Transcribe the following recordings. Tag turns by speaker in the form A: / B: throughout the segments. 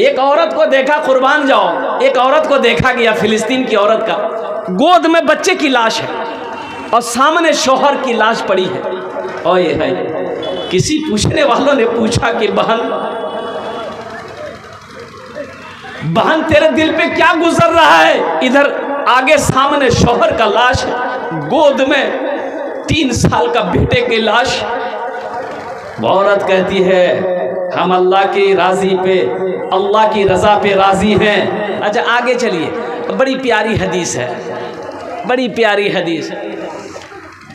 A: एक औरत को देखा, कुर्बान जाओ, एक औरत को देखा गया, फिलिस्तीन की औरत का, गोद में बच्चे की लाश है और सामने शौहर की लाश पड़ी है। और ये है, किसी पूछने वालों ने पूछा कि बहन तेरे दिल पे क्या गुजर रहा है? इधर आगे सामने शौहर का लाश है, गोद में 3 साल का बेटे की लाश। औरत कहती है हम अल्लाह की राजी पे, अल्लाह की रजा पे राजी हैं। अच्छा आगे चलिए, बड़ी प्यारी हदीस है, बड़ी प्यारी हदीस।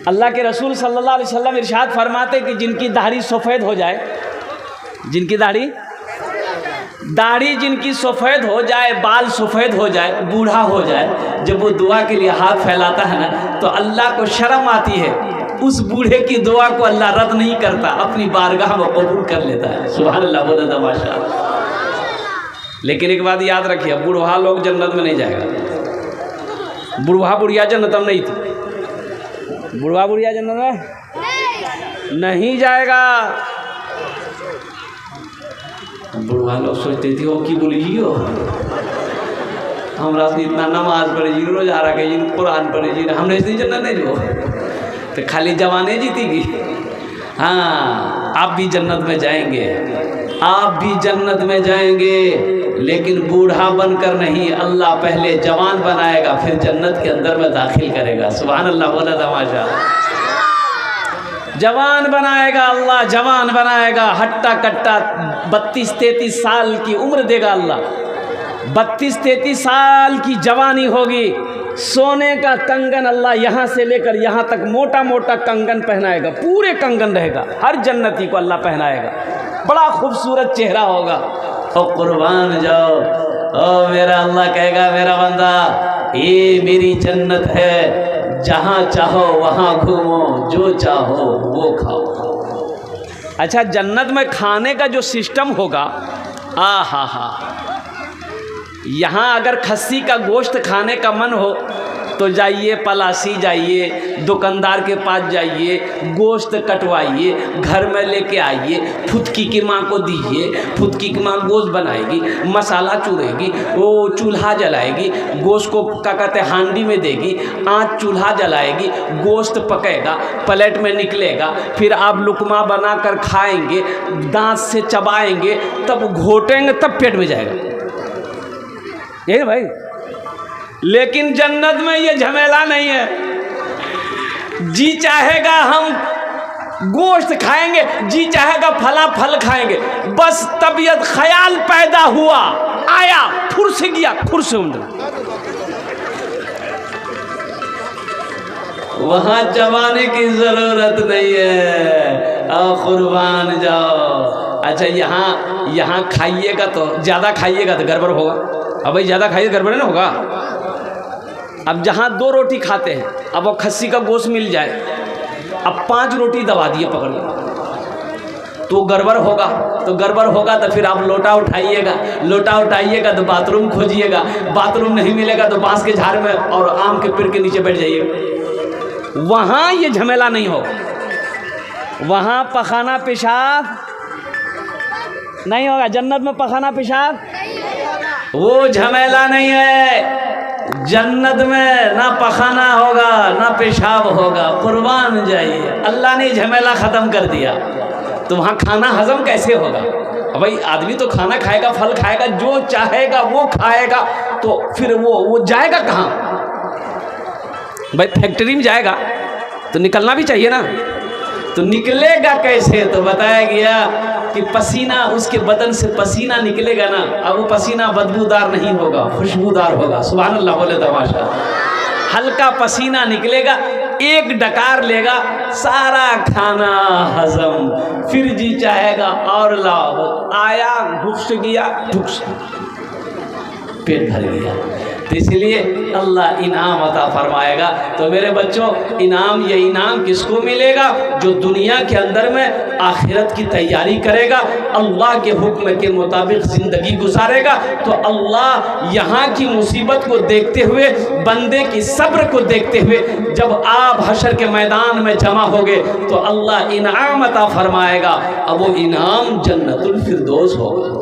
A: अल्लाह के रसूल सल्लल्लाहु अलैहि वसल्लम इरशाद फरमाते कि जिनकी दाढ़ी सफ़ेद हो जाए, जिनकी दाढ़ी जिनकी सफ़ेद हो जाए, बाल सफ़ेद हो जाए, बूढ़ा हो जाए, जब वो दुआ के लिए हाथ फैलाता है ना, तो अल्लाह को शर्म आती है। उस बूढ़े की दुआ को अल्लाह रद्द नहीं करता, अपनी बारगाह में कबूल कर लेता है। सुभान अल्लाह, बोला था माशाअल्लाह। लेकिन एक बात याद रखिए, बूढ़ा लोग जन्नत में नहीं जाएगा। बूढ़ा बुढ़िया जन्नत में नहीं थी, बूढ़ा बुढ़िया जन्नत में नहीं जाएगा। बुढ़वा लोग सोचते थे वो की बोली हो, हमरा से इतना नमाज पढ़े जी, रोजा रखे जी, कुरान पढ़े जी, हमने इतनी जन्नत नहीं जो, तो खाली जवाने जीतीगी। हाँ, आप भी जन्नत में जाएंगे, आप भी जन्नत में जाएंगे, लेकिन बूढ़ा बनकर नहीं, अल्लाह पहले जवान बनाएगा, फिर जन्नत के अंदर में दाखिल करेगा। सुभान अल्लाह, बोला था माशाअल्लाह। जवान बनाएगा अल्लाह, जवान बनाएगा, हट्टा कट्टा 32-33 साल की उम्र देगा अल्लाह, 32-33 साल की जवानी होगी। सोने का कंगन अल्लाह यहाँ से लेकर यहाँ तक मोटा मोटा कंगन पहनाएगा, पूरे कंगन रहेगा, हर जन्नती को अल्लाह पहनाएगा, बड़ा खूबसूरत चेहरा होगा। और कुर्बान जाओ, ओ मेरा अल्लाह कहेगा मेरा बंदा ये मेरी जन्नत है, जहाँ चाहो वहाँ घूमो, जो चाहो वो खाओ। अच्छा, जन्नत में खाने का जो सिस्टम होगा, आ हा, यहाँ अगर खस्सी का गोश्त खाने का मन हो तो जाइए पलासी, जाइए दुकानदार के पास जाइए, गोश्त कटवाइए, घर में लेके आइए, फुदकी की माँ को दीजिए, फुदकी की माँ गोश्त बनाएगी, मसाला चूरेगी, वो चूल्हा जलाएगी, गोश्त को क्या कहते हैं हांडी में देगी, आँच चूल्हा जलाएगी, गोश्त पकेगा, प्लेट में निकलेगा, फिर आप लुकमा बना कर खाएंगे, दांत से चबाएंगे, तब घोटेंगे, तब पेट में जाएगा। ये भाई, लेकिन जन्नत में ये झमेला नहीं है। जी चाहेगा हम गोश्त खाएंगे, जी चाहेगा फला फल खाएंगे, बस तबीयत ख्याल पैदा हुआ, आया, फुर से गया, खुर से उमड़ा, वहां चबाने की जरूरत नहीं है। कुर्बान जाओ। अच्छा, यहाँ खाइएगा तो ज़्यादा खाइएगा तो गड़बड़ होगा। अब भाई ज़्यादा खाइए गड़बड़ नहीं होगा। अब जहाँ 2 रोटी खाते हैं, अब वो खस्सी का गोश्त मिल जाए, अब 5 रोटी दबा दिए पकड़ के, तो गड़बड़ होगा। तो गड़बड़ होगा तो फिर आप लोटा उठाइएगा, लोटा उठाइएगा तो बाथरूम खोजिएगा, बाथरूम नहीं मिलेगा तो बांस के झाड़ में और आम के पेड़ के नीचे बैठ जाइएगा। वहाँ ये झमेला नहीं होगा, वहाँ पखाना पेशाब नहीं होगा। जन्नत में पखाना पेशाब वो झमेला नहीं है। जन्नत में ना पखाना होगा ना पेशाब होगा। कुर्बान जाइए, अल्लाह ने झमेला ख़त्म कर दिया। तो वहाँ खाना हजम कैसे होगा? भाई आदमी तो खाना खाएगा, फल खाएगा, जो चाहेगा वो खाएगा, तो फिर वो जाएगा कहाँ? भाई फैक्ट्री में जाएगा तो निकलना भी चाहिए ना, तो निकलेगा कैसे? तो बताया गया कि पसीना, उसके बदन से पसीना निकलेगा ना, अब वो पसीना बदबूदार नहीं होगा, खुशबूदार होगा। सुभान अल्लाह बोले तमाशा। हल्का पसीना निकलेगा, एक डकार लेगा, सारा खाना हजम, फिर जी चाहेगा और लाओ, आया घुस गया, घुस पेट भर गया। तो इसलिए अल्लाह इनाम अता फरमाएगा। तो मेरे बच्चों, इनाम, ये इनाम किसको मिलेगा? जो दुनिया के अंदर में आखिरत की तैयारी करेगा, अल्लाह के हुक्म के मुताबिक ज़िंदगी गुजारेगा। तो अल्लाह यहाँ की मुसीबत को देखते हुए, बंदे की सब्र को देखते हुए, जब आप हशर के मैदान में जमा होगे तो अल्लाह इनाम अता फरमाएगा। अब वो इनाम जन्नतुल फिरदौस होगा।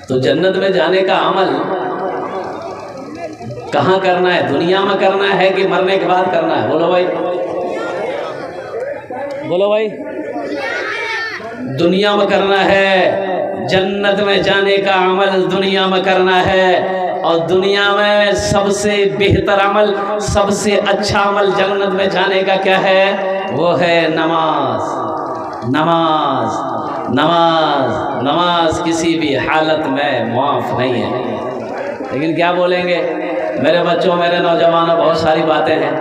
A: तो जन्नत में जाने का अमल कहाँ करना है? दुनिया में करना है कि मरने के बाद करना है? बोलो भाई, बोलो भाई। दुनिया में करना है। जन्नत में जाने का अमल दुनिया में करना है, और दुनिया में सबसे बेहतर अमल, सबसे अच्छा अमल जन्नत में जाने का क्या है? वो है नमाज। नमाज नमाज नमाज किसी भी हालत में माफ़ नहीं है। लेकिन क्या बोलेंगे मेरे बच्चों, मेरे नौजवानों, बहुत सारी बातें हैं।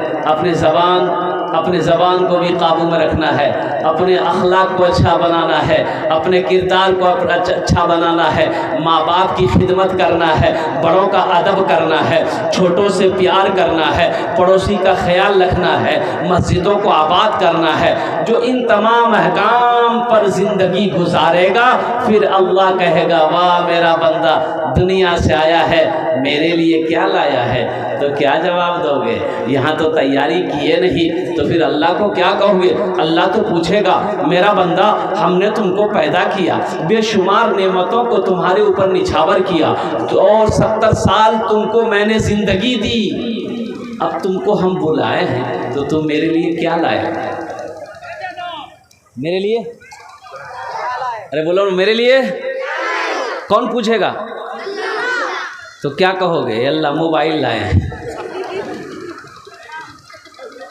A: अपनी ज़बान को भी काबू में रखना है, अपने अखलाक को अच्छा बनाना है, अपने किरदार को अच्छा बनाना है, माँ बाप की खिदमत करना है, बड़ों का अदब करना है, छोटों से प्यार करना है, पड़ोसी का ख्याल रखना है, मस्जिदों को आबाद करना है। जो इन तमाम अहकाम पर ज़िंदगी गुजारेगा, फिर अल्लाह कहेगा वाह मेरा बंदा दुनिया से आया है, मेरे लिए क्या लाया है? तो क्या जवाब दोगे? यहाँ तो तैयारी किए नहीं, तो फिर अल्लाह को क्या कहोगे? अल्लाह तो पूछेगा मेरा बंदा हमने तुमको पैदा किया, बेशुमार नेमतों को तुम्हारे ऊपर निछावर किया, तो और 70 साल तुमको मैंने ज़िंदगी दी, अब तुमको हम बुलाए हैं तो तुम मेरे लिए क्या लाए? मेरे लिए? अरे बोलो मेरे लिए। कौन पूछेगा? तो क्या कहोगे? अल्लाह मोबाइल लाए हैं।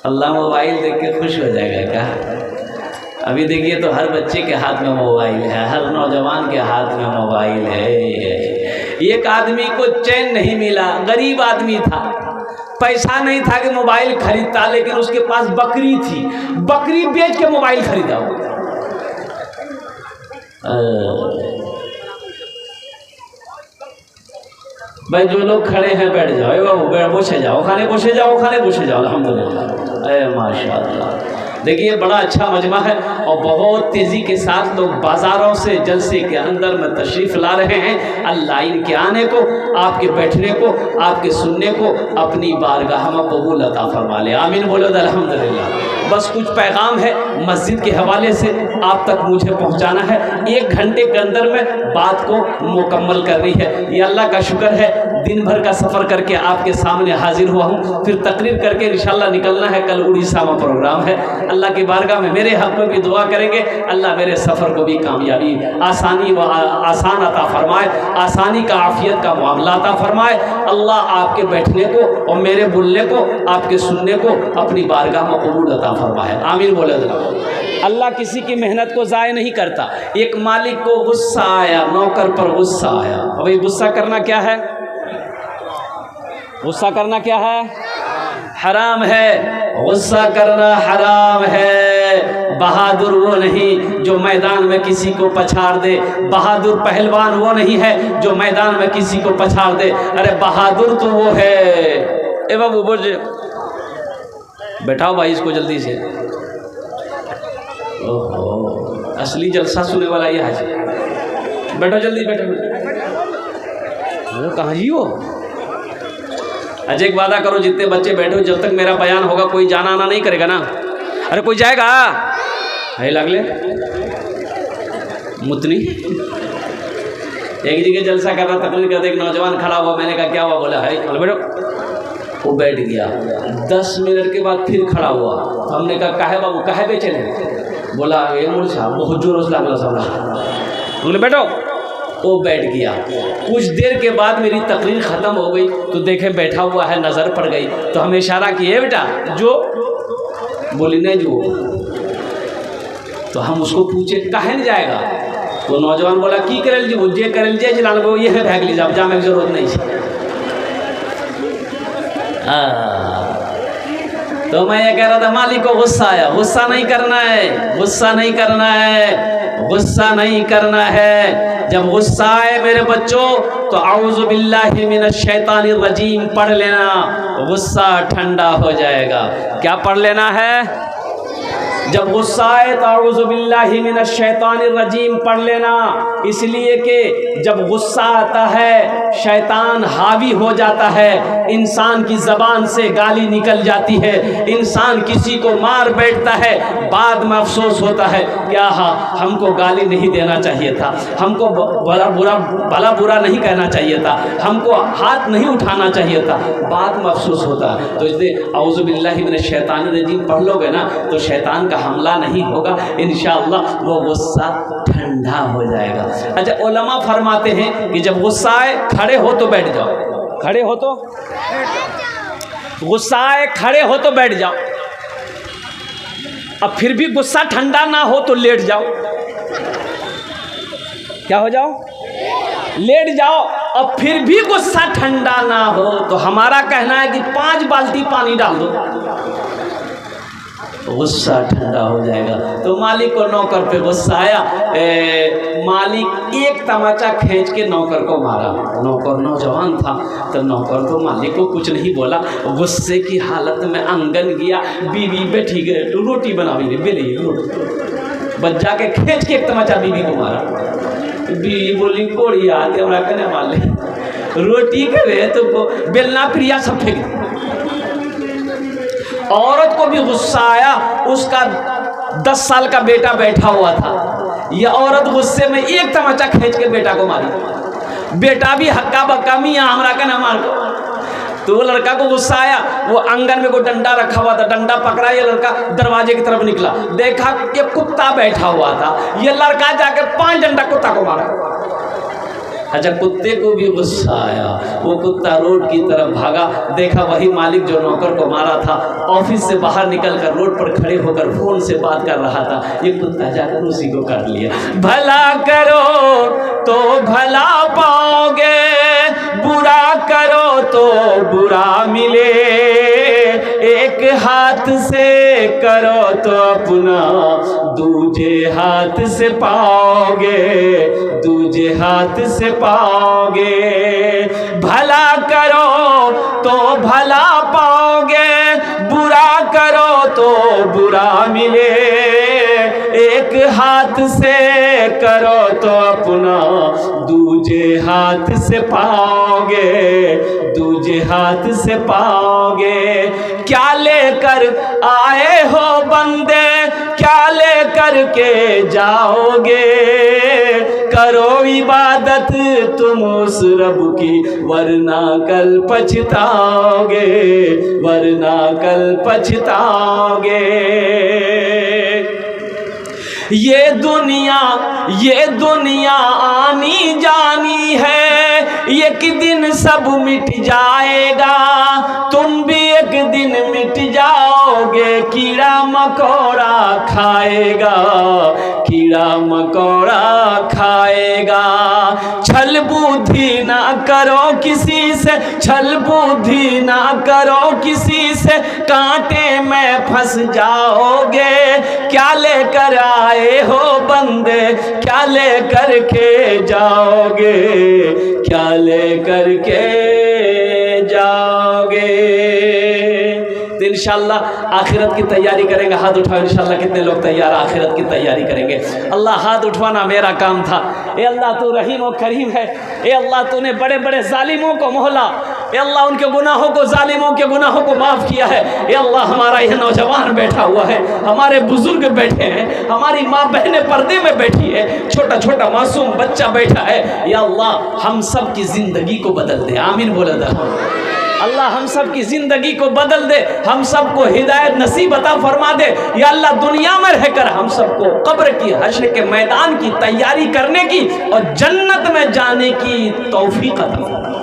A: अल्लाह मोबाइल देख के खुश हो जाएगा क्या? अभी देखिए तो हर बच्चे के हाथ में मोबाइल है, हर नौजवान के हाथ में मोबाइल है। एक आदमी को चैन नहीं मिला, गरीब आदमी था, पैसा नहीं था कि मोबाइल खरीदता, लेकिन उसके पास बकरी थी, बकरी बेच के मोबाइल खरीदा। भाई जो लोग खड़े हैं बैठ जाओ, बसे जाओ, खाने बसे जाओ, खाने बसे जाओ। अल्हम्दुलिल्लाह, माशाअल्लाह। देखिए बड़ा अच्छा मजमा है, और बहुत तेज़ी के साथ लोग बाज़ारों से जलसे के अंदर में तशरीफ़ ला रहे हैं। अल्लाह इनके आने को, आपके बैठने को, आपके सुनने को अपनी बारगाह में कबूल अता फरमा ले। आमीन बोलो अल्हम्दुलिल्लाह। बस कुछ पैगाम है मस्जिद के हवाले से आप तक मुझे पहुंचाना है। 1 घंटे के अंदर में बात को मुकम्मल करनी है। ये अल्लाह का शुक्र है, दिन भर का सफ़र करके आपके सामने हाजिर हुआ हूँ, फिर तकरीर करके इंशाअल्लाह निकलना है। कल उड़ीसा में प्रोग्राम है। अल्लाह की बारगाह में मेरे हक़ में भी दुआ करेंगे, अल्लाह मेरे सफ़र को भी कामयाबी, आसानी व आसान अता फरमाए, आसानी का, आफियत का मामला अता फरमाए। अल्लाह आपके बैठने को और मेरे बोलने को, आपके सुनने को अपनी बारगाह में कबूल अता फरमाए। आमीन बोले। अल्लाह किसी की मेहनत को ज़ाय नहीं करता। एक मालिक को गुस्सा आया, नौकर पर गुस्सा आया। अभी गुस्सा करना क्या है? गुस्सा करना क्या है? हराम है। गुस्सा करना हराम है। बहादुर वो नहीं जो मैदान में किसी को पछाड़ दे। बहादुर पहलवान वो नहीं है जो मैदान में किसी को पछाड़ दे। अरे बहादुर तो वो है। ए बाबू बोल, बैठाओ भाई इसको जल्दी से। ओहो, असली जलसा सुनने वाला ये हाजी। बैठो जल्दी, बैठो। वो कहाँ जी हो? अच्छा एक वादा करो, जितने बच्चे बैठो, जब तक मेरा बयान होगा कोई जाना आना नहीं करेगा ना? अरे कोई जाएगा? है लागले मुतनी एक जगह जलसा कर रहा, तकरीर करते, एक नौजवान खड़ा हुआ। मैंने कहा क्या हुआ? बोला है बोले बैठो। वो बैठ गया। 10 मिनट के बाद फिर खड़ा हुआ। हमने कहा काहे बाबू, काहे बेचे? बोला ये मोल साहब बहुत जोर से लागला सब। बोले बैठो। वो बैठ गया। कुछ देर के बाद मेरी तकरीर ख़त्म हो गई तो देखें बैठा हुआ है, नज़र पड़ गई तो हमें इशारा किए बेटा जो। बोली नहीं जो। तो हम उसको पूछे काहे नहीं जाएगा? तो नौजवान बोला की कर लीजिए, जे कर लीजिए जिलान को ये है भाग लीजिए, अब जाने की जरूरत नहीं है। तो मैं ये कह रहा था मालिक को गुस्सा आया। गुस्सा नहीं करना है, गुस्सा नहीं करना है, गुस्सा नहीं करना है। जब गुस्सा आए मेरे बच्चों तो औज़ु बिल्लाहि मिनश शैतानिर रजीम पढ़ लेना, गुस्सा ठंडा हो जाएगा। क्या पढ़ लेना है? जब गुस्सा आए तो औज़ु बिल्लाहि मिनश शैतानिर रजीम पढ़ लेना, इसलिए कि जब गुस्सा आता है शैतान हावी हो जाता है, इंसान की ज़बान से गाली निकल जाती है, इंसान किसी को मार बैठता है, बाद में अफसोस होता है क्या हमको गाली नहीं देना चाहिए था, हमको भला बुरा नहीं कहना चाहिए था, हमको हाथ नहीं उठाना चाहिए था, बाद में अफसोस होता है। तो इसलिए औज़ु बिल्लाहि मिनश शैतानिर रजीम पढ़ लोगे ना तो शैतान का हमला नहीं होगा, इंशाअल्लाह वो गुस्सा ठंडा हो जाएगा। अच्छा, उलमा फरमाते हैं कि जब गुस्सा आए खड़े हो तो बैठ जाओ, खड़े हो तो गुस्सा आए खड़े हो तो बैठ जाओ, अब फिर भी गुस्सा ठंडा ना हो तो लेट जाओ। क्या हो जाओ? लेट जाओ। अब फिर भी गुस्सा ठंडा ना हो तो हमारा कहना है कि 5 बाल्टी पानी डाल दो, गुस्सा ठंडा हो जाएगा। तो मालिक को नौकर पे गुस्सा आया, मालिक एक तमाचा खींच के नौकर को मारा। नौकर नौजवान था तो नौकर तो मालिक को कुछ नहीं बोला, गुस्से की हालत में आंगन गया, बीवी बैठी गई रोटी बनावी बेली रोटी बस जाके खींच के एक तमाचा बीवी को मारा। बीवी बोली कोड़ी आते हमरा कने मार ले, रोटी करे तो बेलना प्रिया सब फेंक। औरत को भी गुस्सा आया, उसका 10 साल का बेटा बैठा हुआ था, यह औरत गुस्से में एक तमाचा खींच के बेटा को मारी। बेटा भी हक्का बक्का मियां हमरा का ना मार। तो वो लड़का को गुस्सा आया, वो आंगन में को डंडा रखा हुआ था, डंडा पकड़ा, ये लड़का दरवाजे की तरफ निकला, देखा कि कुत्ता बैठा हुआ था, ये लड़का जाके 5 डंडा कुत्ता को मारा। अच्छा, कुत्ते को भी गुस्सा आया, वो कुत्ता रोड की तरफ भागा, देखा वही मालिक जो नौकर को मारा था ऑफिस से बाहर निकलकर रोड पर खड़े होकर फोन से बात कर रहा था, ये कुत्ता जाकर उसी को काट लिया। भला करो तो भला पाओगे, बुरा करो तो बुरा मिले, एक हाथ से करो तो अपना दूजे हाथ से पाओगे, दूजे हाथ से पाओगे। भला करो तो भला पाओगे, बुरा करो तो बुरा मिले, एक हाथ से करो तो अपना दूजे हाथ से पाओगे, दूजे हाथ से पाओगे। क्या लेकर आए हो बंदे, क्या लेकर के जाओगे, करो इबादत तुम उस रब की, वरना कल पछताओगे, वरना कल पछताओगे। ये दुनिया आनी जानी है, एक दिन सब मिट जाएगा, तुम भी एक दिन मिट जाओगे, कीड़ा मकोड़ा खाएगा, कीड़ा मकोड़ा खाएगा। छल बुद्धि ना करो किसी से, छल बुद्धि ना करो किसी से, कांटे में फंस जाओगे। क्या लेकर आए हो बंदे, क्या लेकर के जाओगे, क्या लेकर के जाओगे। तो इंशाअल्लाह आखिरत की तैयारी करेंगे। हाथ उठाओ इंशाअल्लाह, कितने लोग तैयार आखिरत की तैयारी करेंगे। अल्लाह हाथ उठवाना मेरा काम था। ए अल्लाह तू रहीम और करीम है। ए अल्लाह तूने बड़े बड़े जालिमों को मोहला, ए अल्लाह उनके गुनाहों को, जालिमों के गुनाहों को माफ़ किया है। ए अल्लाह हमारा यह नौजवान बैठा हुआ है, हमारे बुजुर्ग बैठे हैं, हमारी माँ बहनें पर्दे में बैठी है, छोटा छोटा मासूम बच्चा बैठा है। या अल्लाह हम सब की ज़िंदगी को बदल दे, आमीन बोला था। अल्लाह हम सब की ज़िंदगी को बदल दे, हम सबको हिदायत नसीब अता फरमा दे। या अल्लाह दुनिया में रहकर हम सबको कब्र की, हश्र के मैदान की तैयारी करने की और जन्नत में जाने की तौफीक अता फरमा।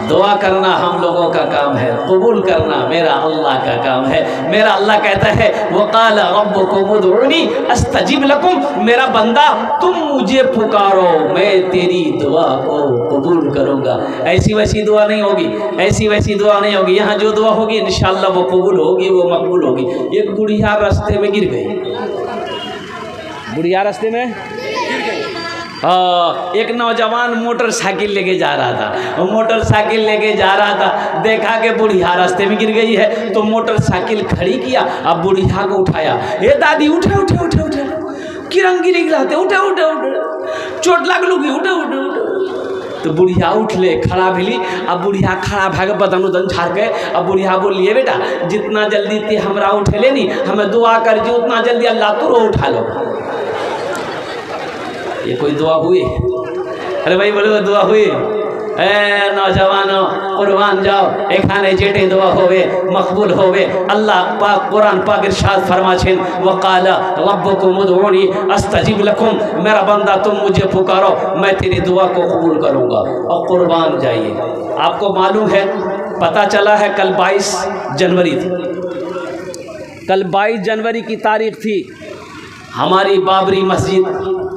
A: दुआ करना हम लोगों का काम है, कबूल करना मेरा अल्लाह का काम है। मेरा अल्लाह कहता है वक़ाल रब्बुकुम उदऊनी अस्तजिब लकुम, मेरा बंदा तुम मुझे पुकारो, मैं तेरी दुआ को कबूल करूँगा। ऐसी वैसी दुआ नहीं होगी, ऐसी वैसी दुआ नहीं होगी। यहाँ जो दुआ होगी इंशाअल्लाह वो कबूल होगी, वो मकबूल होगी। एक बुढ़िया रास्ते में गिर गई, बुढ़िया रास्ते में गिर गई, एक नौजवान मोटरसाइकिल लेके जा रहा था, मोटरसाइकिल लेके जा रहा था, देखा कि बुढ़िया रास्ते में गिर गई है, तो मोटरसाइकिल खड़ी किया, अब बुढ़िया को उठाया, ए दादी उठे उठे उठे उठे, किरंग गिरी गिराते, उठे उठे उठे, चोट लग लूगी, उठे उठे उठे। तो बुढ़िया उठ ले, खड़ा भी ली। अब बुढ़िया खड़ा भाग बदन उदन झाड़ के, अब बुढ़िया बोलिए बेटा जितना जल्दी ते हमरा उठे लेनी, हमें दुआ कर जी उतना जल्दी अल्लाह तो रो उठा लो। ये कोई दुआ हुई? अरे भाई बोलो दुआ हुई? ए नौजवानों कुर्बान जाओ, एखाने जेटे दुआ होवे मकबूल होवे। अल्लाह पाक कुरान पाक इरशाद फरमाछेन वक़ाला रब्बुकुम उदऊनी अस्तजिब लकुम, मेरा बंदा तुम मुझे पुकारो मैं तेरी दुआ को कबूल करूँगा। और कुर्बान जाइए। आपको मालूम है, पता चला है कल 22 जनवरी थी, कल 22 जनवरी की तारीख थी, हमारी बाबरी मस्जिद,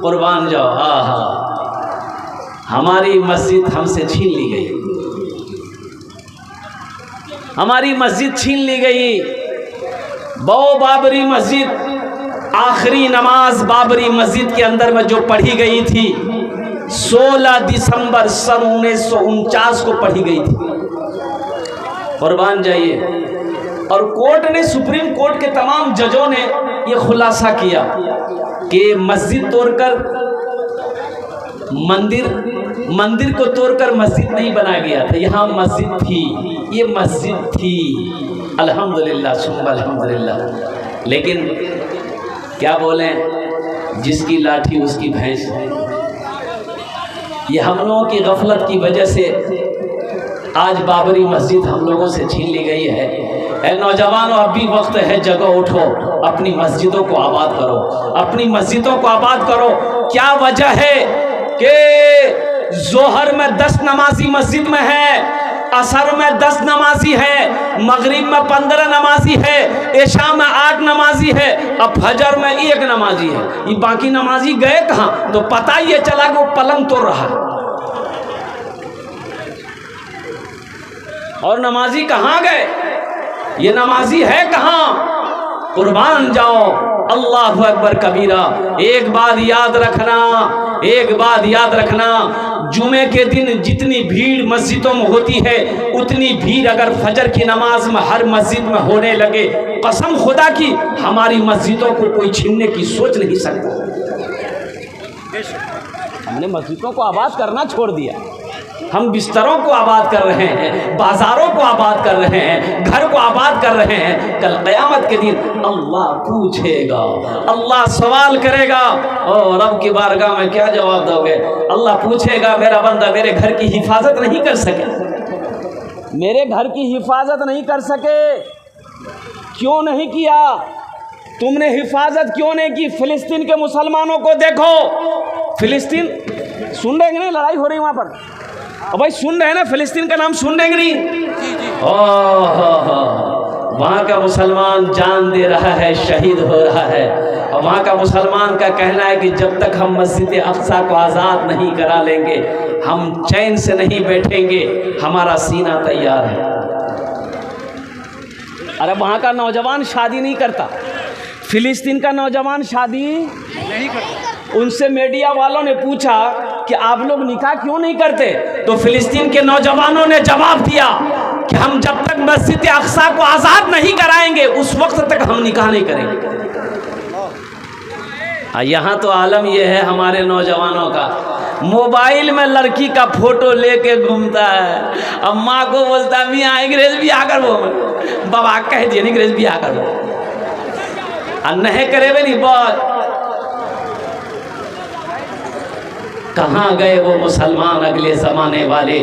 A: कुर्बान जाओ, हाँ हमारी मस्जिद हमसे छीन ली गई, हमारी मस्जिद छीन ली गई। वो बाबरी मस्जिद, आखिरी नमाज बाबरी मस्जिद के अंदर में जो पढ़ी गई थी 16 दिसंबर सन 1949 को पढ़ी गई थी। कुर्बान जाइए। और कोर्ट ने, सुप्रीम कोर्ट के तमाम जजों ने ये खुलासा किया कि मस्जिद तोड़कर मंदिर को तोड़कर मस्जिद नहीं बनाया गया था, यहाँ मस्जिद थी, ये मस्जिद थी। अल्हम्दुलिल्लाह सुम्मा अल्हम्दुलिल्लाह। लेकिन क्या बोलें, जिसकी लाठी उसकी भैंस। ये हम लोगों की गफलत की वजह से आज बाबरी मस्जिद हम लोगों से छीन ली गई है। ऐ नौजवानों, अब भी वक्त है, जगह उठो, अपनी मस्जिदों को आबाद करो, अपनी मस्जिदों को आबाद करो। क्या वजह है कि जोहर में 10 नमाजी मस्जिद में है, असर में 10 नमाजी है, मगरिब में 15 नमाजी है, इशा में 8 नमाजी है, अब फजर में 1 नमाजी है। ये बाकी नमाजी गए कहाँ? तो पता ये चला कि वो पलंग तोड़ रहा है। और नमाजी कहाँ गए? ये नमाजी है कहाँ? कुर्बान जाओ। अल्लाहु अकबर कबीरा। एक बात याद रखना, एक बात याद रखना, जुमे के दिन जितनी भीड़ मस्जिदों में होती है उतनी भीड़ अगर फजर की नमाज में हर मस्जिद में होने लगे, कसम खुदा की हमारी मस्जिदों को कोई छीनने की सोच नहीं सकता। हमने मस्जिदों को आबाद करना छोड़ दिया, हम बिस्तरों को आबाद कर रहे हैं, बाजारों को आबाद कर रहे हैं, घर को आबाद कर रहे हैं। कल क़यामत के दिन अल्लाह पूछेगा, अल्लाह सवाल करेगा, और रब की बारगाह में क्या जवाब दोगे? अल्लाह पूछेगा, मेरा बंदा मेरे घर की हिफाजत नहीं कर सके, मेरे घर की हिफाजत नहीं कर सके, क्यों नहीं किया? तुमने हिफाजत क्यों नहीं की? फिलिस्तीन के मुसलमानों को देखो, फिलिस्तीन सुन रहे हैं नहीं, लड़ाई हो रही वहाँ पर, और भाई सुन रहे हैं ना, फिलिस्तीन का नाम सुन रहे हैं नहीं? वहाँ का मुसलमान जान दे रहा है, शहीद हो रहा है। और वहाँ का मुसलमान का कहना है कि जब तक हम मस्जिद अक्सा को आज़ाद नहीं करा लेंगे, हम चैन से नहीं बैठेंगे, हमारा सीना तैयार है। अरे वहाँ का नौजवान शादी नहीं करता, फिलिस्तीन का नौजवान शादी नहीं करता। उनसे मीडिया वालों ने पूछा कि आप लोग निकाह क्यों नहीं करते? तो फिलिस्तीन के नौजवानों ने जवाब दिया कि हम जब तक मस्जिद अक्सा को आज़ाद नहीं कराएंगे उस वक्त तक हम निकाह नहीं करेंगे। यहाँ तो आलम यह है हमारे नौजवानों का, मोबाइल में लड़की का फोटो लेके घूमता है, अब माँ को बोलता है मियाँ अंग्रेज भी आकर वो, बाबा कह दिए अंग्रेज भी आकर वो, नहीं करे नहीं बहुत। कहाँ गए वो मुसलमान अगले ज़माने वाले,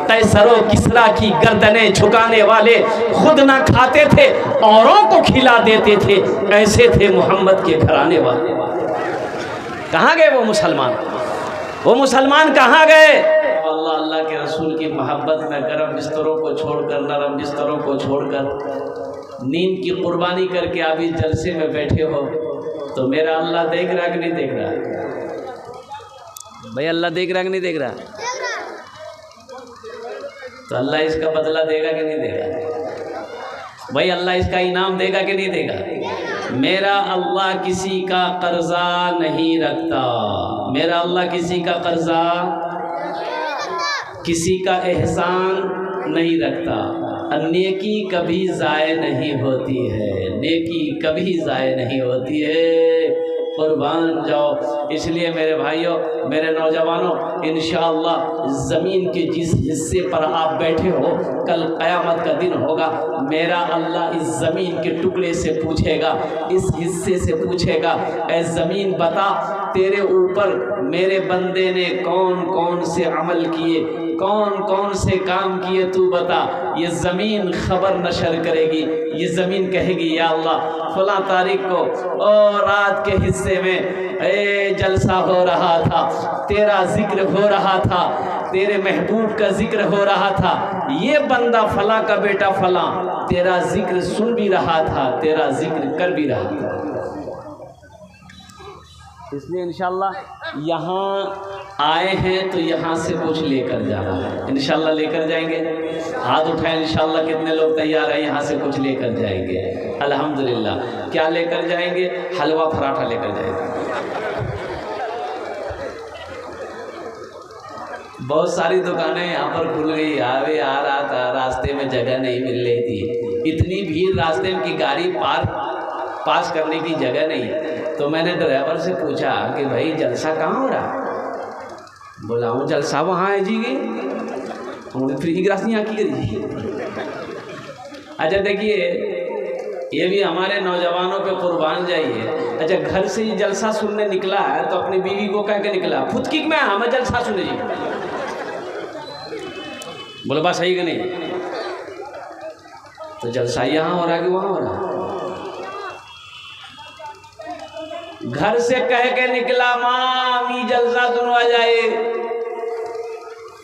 A: कैसरो किसरा की गर्दनें झुकाने वाले, खुद ना खाते थे औरों को खिला देते थे, ऐसे थे मोहम्मद के घराने वाले। कहाँ गए वो मुसलमान? वो मुसलमान कहाँ गए? अल्लाह अल्लाह के रसूल की मोहब्बत में गर्म बिस्तरों को छोड़कर, नरम बिस्तरों को छोड़कर, नींद की कुर्बानी करके आप इस जलसे में बैठे हो, तो मेरा अल्लाह देख रहा कि नहीं देख रहा? भाई अल्लाह देख रहा कि नहीं देख रहा? तो अल्लाह इसका बदला देगा कि नहीं देगा? भाई अल्लाह इसका इनाम देगा कि नहीं देगा? मेरा अल्लाह किसी का कर्जा नहीं रखता, मेरा अल्लाह किसी का कर्जा, किसी का एहसान नहीं रखता। और नेकी कभी ज़ाय नहीं होती है, नेकी कभी ज़ाय नहीं होती है। कुर्बान जाओ। इसलिए मेरे भाइयों, मेरे नौजवानों, इंशाअल्लाह ज़मीन के जिस हिस्से पर आप बैठे हो, कल क़यामत का दिन होगा, मेरा अल्लाह इस ज़मीन के टुकड़े से पूछेगा, इस हिस्से से पूछेगा, ऐ ज़मीन बता तेरे ऊपर मेरे बंदे ने कौन कौन से अमल किए, कौन कौन से काम किए, तू बता। ये ज़मीन खबर नशर करेगी, ये ज़मीन कहेगी या अल्लाह फला तारीख को और रात के हिस्से में जलसा हो रहा था, तेरा जिक्र हो रहा था, तेरे महबूब का जिक्र हो रहा था, ये बंदा फला का बेटा फला तेरा जिक्र सुन भी रहा था, तेरा जिक्र कर भी रहा था। इसलिए इंशाअल्लाह यहाँ आए हैं तो यहाँ से कुछ लेकर जाना है, इंशाअल्लाह लेकर जाएंगे। हाथ उठाएं इंशाअल्लाह, कितने लोग तैयार हैं यहाँ से कुछ लेकर जाएंगे। अल्हम्दुलिल्लाह। क्या लेकर जाएंगे? हलवा पराठा लेकर जाएंगे। बहुत सारी दुकानें यहाँ पर खुल गई, हाईवे आ रहा था, रास्ते में जगह नहीं मिल रही थी, इतनी भीड़ रास्ते में की गाड़ी पास करने की जगह नहीं। तो मैंने ड्राइवर से पूछा कि भाई जलसा कहाँ हो रहा? बोला हूँ जलसा वहाँ है जी, हमने फ्री ग्रासी यहाँ की करी। अच्छा देखिए, ये भी हमारे नौजवानों पे कुर्बान जाइए। अच्छा घर से ये जलसा सुनने निकला है तो अपनी बीवी को कह के निकला, फुदकी में हमें जलसा सुने जी। बोलो बात सही कि नहीं? तो जलसा यहाँ हो रहा है कि वहाँ हो रहा है? घर से कह के निकला मामी जलसा सुनवा जाए,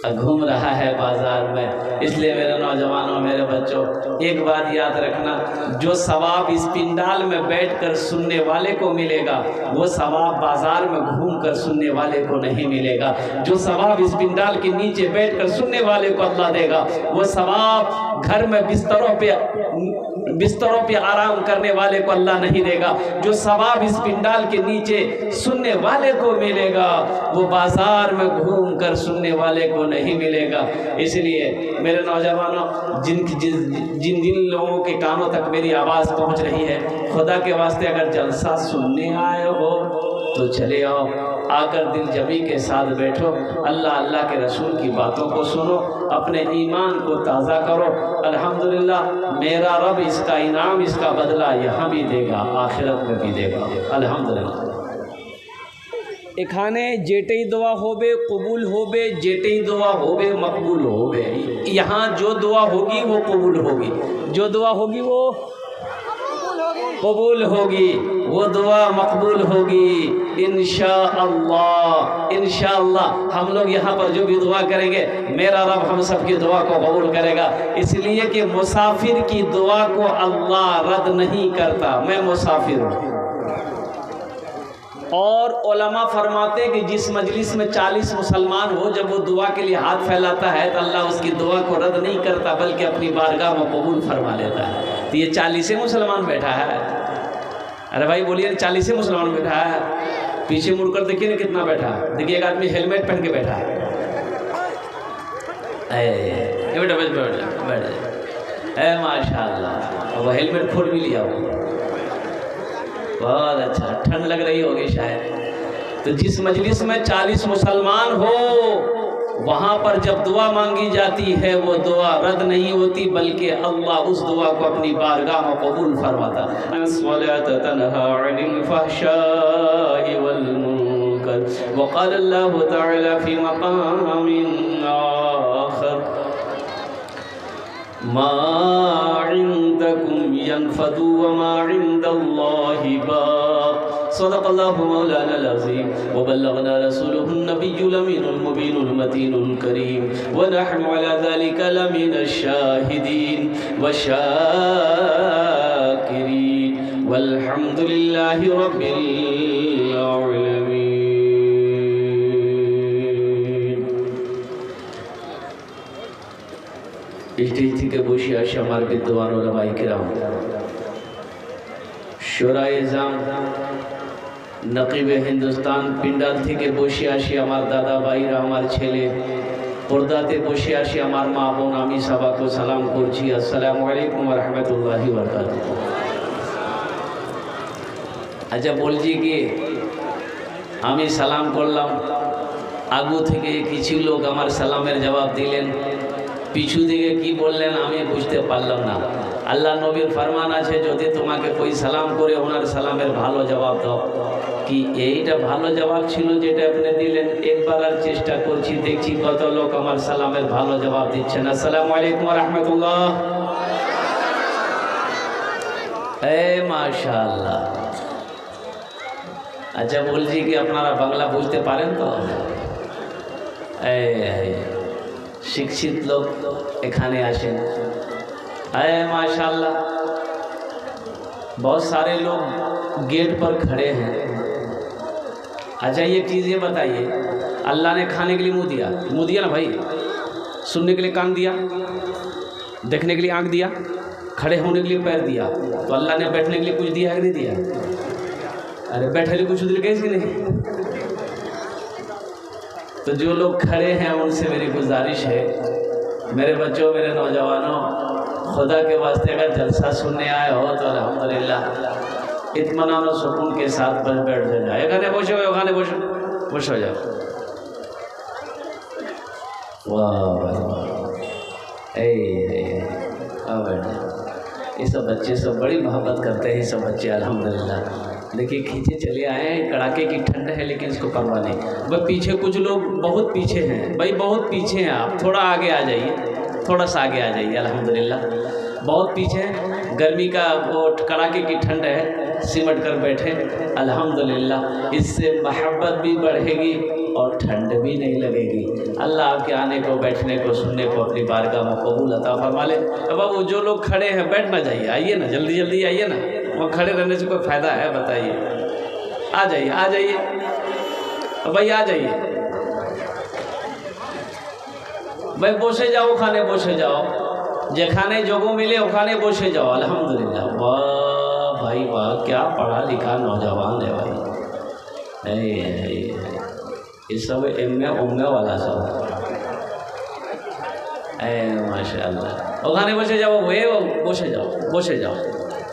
A: घूम रहा है बाजार में। इसलिए मेरे नौजवानों, मेरे बच्चों, एक बात याद रखना, जो सवाब इस पिंडाल में बैठकर सुनने वाले को मिलेगा, वो सवाब बाजार में घूमकर सुनने वाले को नहीं मिलेगा। जो सवाब इस पिंडाल के नीचे बैठकर सुनने वाले को अल्लाह देगा, वो सवाब घर में बिस्तरों पे आराम करने वाले को अल्लाह नहीं देगा। जो सवाब इस पिंडाल के नीचे सुनने वाले को मिलेगा, वो बाजार में घूमकर सुनने वाले को नहीं मिलेगा। इसलिए मेरे नौजवानों, जिन लोगों के कानों तक मेरी आवाज़ पहुंच रही है, खुदा के वास्ते अगर जलसा सुनने आए हो तो चले आओ, आकर दिल जमी के साथ बैठो, अल्लाह के रसूल की बातों को सुनो, अपने ईमान को ताज़ा करो। अल्हम्दुलिल्लाह मेरा रब इसका इनाम, इसका बदला यहाँ भी देगा, आखिरत में भी देगा। अल्हम्दुलिल्लाह। एखाने जेटे दुआ होबे कबूल होबे, जेटे दुआ होबे मकबूल होबे। यहाँ जो दुआ होगी वो कबूल होगी, जो दुआ होगी वो कबूल होगी, वो दुआ मकबूल होगी इंशाअल्लाह। इंशाअल्लाह हम लोग यहाँ पर जो भी दुआ करेंगे, मेरा रब हम सब की दुआ को कबूल करेगा। इसलिए कि मुसाफिर की दुआ को अल्लाह रद्द नहीं करता। मैं मुसाफिर हूँ। और उलमा फरमाते कि जिस मजलिस में 40 मुसलमान हो, जब वो दुआ के लिए हाथ फैलाता है तो अल्लाह उसकी दुआ को रद्द नहीं करता, बल्कि अपनी बारगाह में कबूल फरमा लेता है। तो ये 40 मुसलमान बैठा है। अरे भाई बोलिए, 40 मुसलमान बैठा है। पीछे मुड़कर देखिए ना कितना बैठा है। देखिए एक आदमी हेलमेट पहन के बैठा है। बैठ माशाल्लाह, वो हेलमेट खोल भी लिया हो, बहुत अच्छा। ठंड लग रही होगी शायद। तो जिस मजलिस में 40 मुसलमान हो, वहाँ पर जब दुआ मांगी जाती है, वो दुआ रद्द नहीं होती, बल्कि अल्लाह उस दुआ को अपनी बारगाह में कबूल फरमाता है। वक़ाल अल्लाहु तआला फी मक़ामिन आख़र मा इन्दकुम यनफदु व मा इन्दल्लाहि बाक़। सदक़ल्लाहु मौलाना अज़ीम व बल्लगना रसूलुहुन नबियुल अमीनुल मुबीनुल मतीनुल करीम व नहनु अला ज़ालिका लमिनश शाहिदीन व शाकिरीन वल्हम्दुलिल्लाहि रब्बिल आलमीन। স্টেজ থেকে বসে আসে আমার বিদ্যমান ওলামায়ে কেরাম, शोराइज़ाम नकीब हिंदुस्तान पिंडाल থেকে বসে আসি আমার দাদা ভাইরা আমার ছেলে পর্দাতে বসে আসি আমার মা বোন আমি সবাইকে সালাম করছি আসসালামু আলাইকুম ওয়া রাহমাতুল্লাহি ওয়া বারাকাতুহু। আচ্ছা বলছি কি আমি সালাম করলাম আগু থেকে কিছু লোক আমার সালামের জবাব দিলেন পিছু দিকে কি বললেন আমি বুঝতে পারলাম না। আল্লাহ নবীর ফরমান আছে যদি তোমাকে कोई সালাম করে ওনার সালামের ভালো জবাব দাও কি এইটা ভালো জবাব ছিল যেটা আপনি দিলেন। একবার আর চেষ্টা করছি দেখছি কত লোক আমার সালামের ভালো জবাব দিচ্ছেন। আসসালামু আলাইকুম ওয়া রাহমাতুল্লাহ। এ মাশাআল্লাহ। আচ্ছা বলছি কি আপনারা বাংলা বুঝতে পারেন তো? শিক্ষিত লোক এখানে আসেন। माशाल्लाह बहुत सारे लोग गेट पर खड़े हैं। अच्छा ये चीज़ ये बताइए अल्लाह ने खाने के लिए मुँह दिया ना भाई, सुनने के लिए कान दिया, देखने के लिए आँख दिया, खड़े होने के लिए पैर दिया, तो अल्लाह ने बैठने के लिए कुछ दिया है कि नहीं दिया? अरे बैठे लिए कुछ दिल गए कि नहीं? तो जो लोग खड़े हैं उनसे मेरी गुजारिश है मेरे बच्चों मेरे नौजवानों खुदा के वास्ते अगर जलसा सुनने आए हो तो अल्हम्दुलिल्लाह इत्मीनान और सुकून के साथ बस बैठ जाओ। एखाने बसो ओखाने बसो जाओ। वाह ये सब बच्चे सब बड़ी मोहब्बत करते हैं। ये सब बच्चे अल्हम्दुलिल्लाह देखिए खींचे चले आए हैं। कड़ाके की ठंड है लेकिन इसको परवाह नहीं। भाई पीछे कुछ लोग बहुत पीछे हैं, भाई बहुत पीछे हैं, आप थोड़ा आगे आ जाइए, थोड़ा सा आगे आ जाइए। अल्हम्दुलिल्लाह बहुत पीछे हैं, गर्मी का वो कड़ाके की ठंड है, सिमट कर बैठे। अल्हम्दुलिल्लाह इससे मोहब्बत भी बढ़ेगी और ठंड भी नहीं लगेगी। अल्लाह आपके आने को बैठने को सुनने को अपनी बारगाह में कबूल अता फरमा ले। अब वो जो लोग खड़े हैं बैठ ना जाइए, आइए ना जल्दी जल्दी आइए ना, वहाँ खड़े रहने से कोई फ़ायदा है बताइए? आ जाइए आ जाइए भाई आ जाइए भाई, बसे जाओ खाने बसे जाओ, जेखाने जोगो मिले ओखाने बसे जाओ। अल्हम्दुलिल्लाह वाह भाई वाह, क्या पढ़ा लिखा नौजवान है भाई। ये सब एमए उमए वाला सब माशाअल्लाह। ओखाने बसे जाओ, वे बसे जाओ बसे जाओ,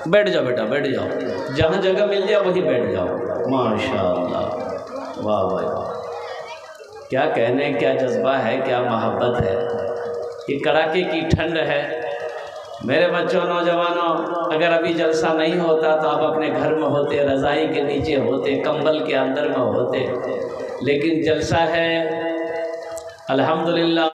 A: बैठ जाओ बेटा बैठ जाओ, जहाँ जगह मिल जाए वहीं बैठ जाओ। माशाअल्लाह वाह भाई वाह, क्या कहने, क्या जज्बा है, क्या मोहब्बत है। ये कड़ाके की ठंड है मेरे बच्चों नौजवानों। अगर अभी जलसा नहीं होता तो आप अपने घर में होते, रज़ाई के नीचे होते, कंबल के अंदर में होते, लेकिन जलसा है अल्हम्दुलिल्लाह।